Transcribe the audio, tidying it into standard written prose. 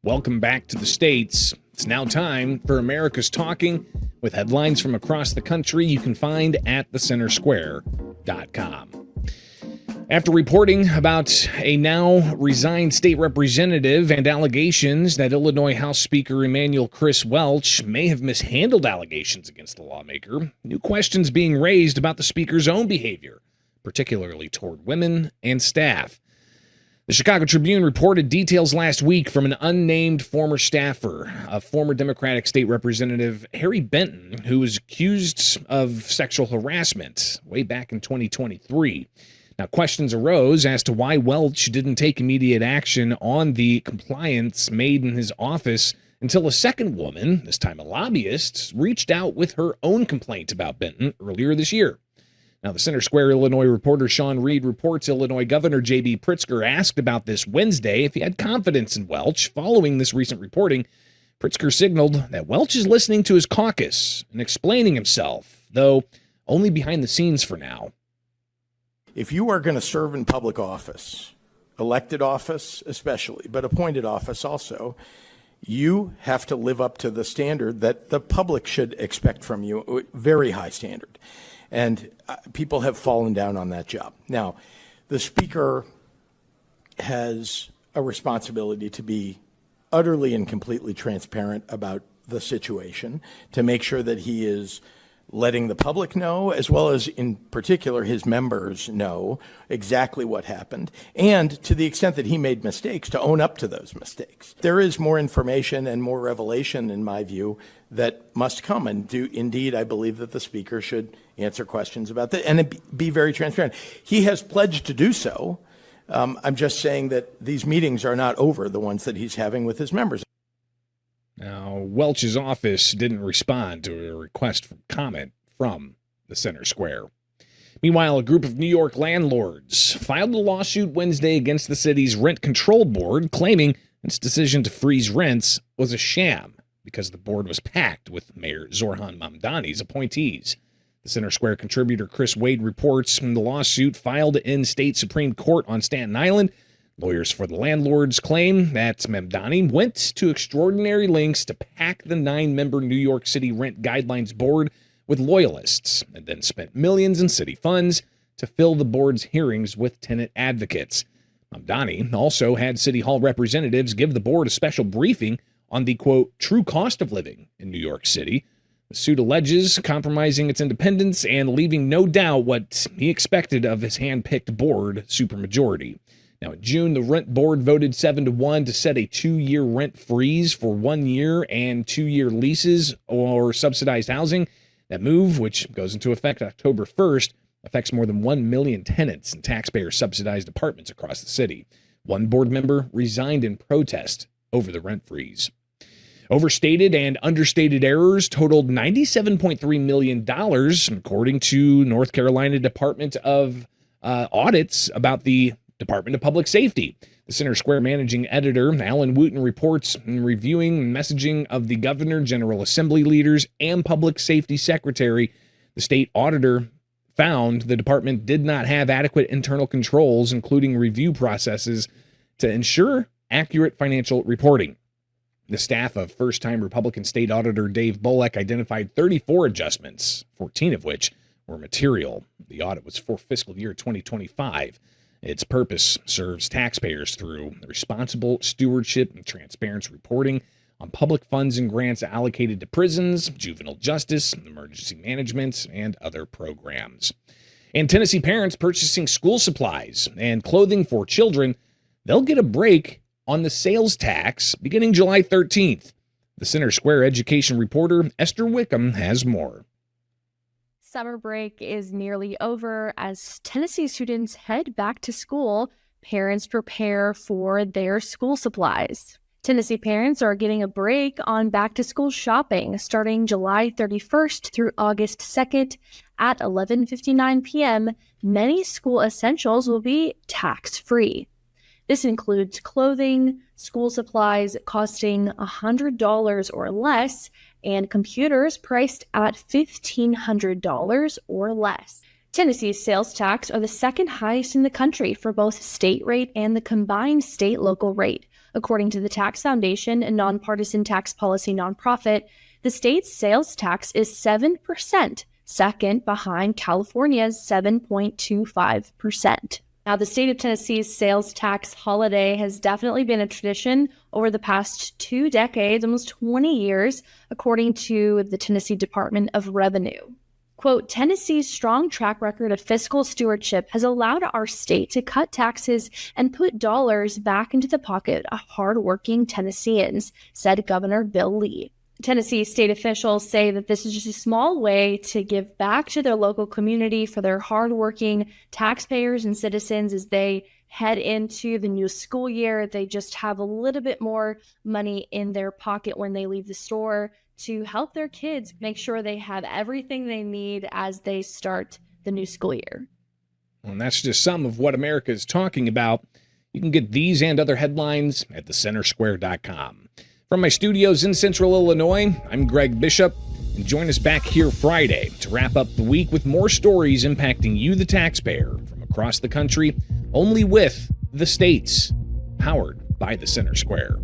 Welcome back to the States. It's now time for America's Talking, with headlines from across the country you can find at thecentersquare.com. After reporting about a now resigned state representative and allegations that Illinois House Speaker Emanuel Welch may have mishandled allegations against the lawmaker, new questions being raised about the speaker's own behavior, particularly toward women and staff. The Chicago Tribune reported details last week from an unnamed former staffer of former Democratic State Representative Harry Benton, who was accused of sexual harassment way back in 2023. Now, questions arose as to why Welch didn't take immediate action on the complaints made in his office until a second woman, this time a lobbyist, reached out with her own complaint about Benton earlier this year. Now, the Center Square Illinois reporter Sean Reed reports Illinois Governor J.B. Pritzker asked about this Wednesday if he had confidence in Welch. Following this recent reporting, Pritzker signaled that Welch is listening to his caucus and explaining himself, though only behind the scenes for now. If you are going to serve in public office, elected office especially, but appointed office also, you have to live up to the standard that the public should expect from you, very high standard. And people have fallen down on that job. Now, the speaker has a responsibility to be utterly and completely transparent about the situation, to make sure that he is letting the public know, as well as in particular his members know exactly what happened, and to the extent that he made mistakes, to own up to those mistakes. There is more information and more revelation, in my view, that must come. And indeed, I believe that the speaker should answer questions about that and be very transparent. He has pledged to do so. I'm just saying that these meetings are not over, the ones that he's having with his members. Now, Welch's office didn't respond to a request for comment from the Center Square. Meanwhile, a group of New York landlords filed a lawsuit Wednesday against the city's rent control board, claiming its decision to freeze rents was a sham because the board was packed with Mayor Zoran Mamdani's appointees. The Center Square contributor Chris Wade reports the lawsuit filed in state Supreme Court on Staten Island. Lawyers for the landlords claim that Mamdani went to extraordinary lengths to pack the 9-member New York City Rent Guidelines Board with loyalists, and then spent millions in city funds to fill the board's hearings with tenant advocates. Mamdani also had City Hall representatives give the board a special briefing on the, quote, true cost of living in New York City. The suit alleges compromising its independence and leaving no doubt what he expected of his hand-picked board supermajority. Now, in June, the rent board voted 7-1 to set a 2-year rent freeze for 1 year and 2-year leases or subsidized housing. That move, which goes into effect October 1st, affects more than 1 million tenants in taxpayer-subsidized apartments across the city. One board member resigned in protest over the rent freeze. Overstated and understated errors totaled $97.3 million, according to North Carolina Department of Audits about the Department of Public Safety. The Center Square managing editor, Alan Wooten, reports in reviewing messaging of the governor, General Assembly leaders, and Public Safety Secretary. The state auditor found the department did not have adequate internal controls, including review processes, to ensure accurate financial reporting. The staff of first-time Republican State Auditor Dave Bullock identified 34 adjustments, 14 of which were material. The audit was for fiscal year 2025. Its purpose serves taxpayers through responsible stewardship and transparent reporting on public funds and grants allocated to prisons, juvenile justice, emergency management, and other programs. And Tennessee parents purchasing school supplies and clothing for children, they'll get a break on the sales tax beginning July 13th. The Center Square education reporter Esther Wickham has more. Summer break is nearly over as Tennessee students head back to school. Parents prepare for their school supplies. Tennessee parents are getting a break on back-to-school shopping starting July 31st through August 2nd at 11:59 p.m. Many school essentials will be tax-free. This includes clothing, school supplies costing $100 or less, and computers priced at $1,500 or less. Tennessee's sales tax are the second highest in the country for both state rate and the combined state-local rate. According to the Tax Foundation, a nonpartisan tax policy nonprofit, the state's sales tax is 7%, second behind California's 7.25%. Now, the state of Tennessee's sales tax holiday has definitely been a tradition over the past 2 decades, almost 20 years, according to the Tennessee Department of Revenue. Quote, Tennessee's strong track record of fiscal stewardship has allowed our state to cut taxes and put dollars back into the pocket of hardworking Tennesseans, said Governor Bill Lee. Tennessee state officials say that this is just a small way to give back to their local community for their hardworking taxpayers and citizens as they head into the new school year. They just have a little bit more money in their pocket when they leave the store to help their kids make sure they have everything they need as they start the new school year. Well, and that's just some of what America is talking about. You can get these and other headlines at thecentersquare.com. From my studios in Central Illinois, I'm Greg Bishop, and join us back here Friday to wrap up the week with more stories impacting you, the taxpayer, from across the country, only with the states, powered by the Center Square.